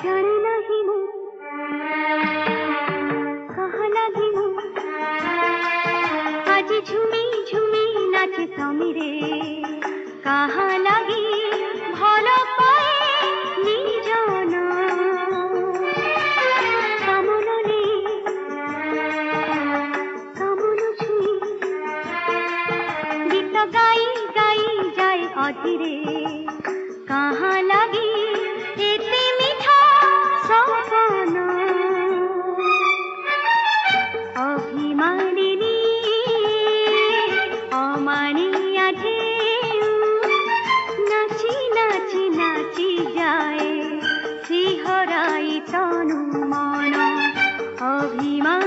জানে নাহি মু কাহা লাগি মু আজি ঝুমি ঝুমি নাচে সমীরে কাহা লাগি ভাল পায়ে নিজন কামনলে কামন ছুঁই গীত গাই গাই যায় অধীরে কাহা লাগি এতে মিঠা সপন অভিমানিনী অমানিয়া ঢেউ নাচি নাচি নাচি যায় শিহরাই তনু মন অভিমান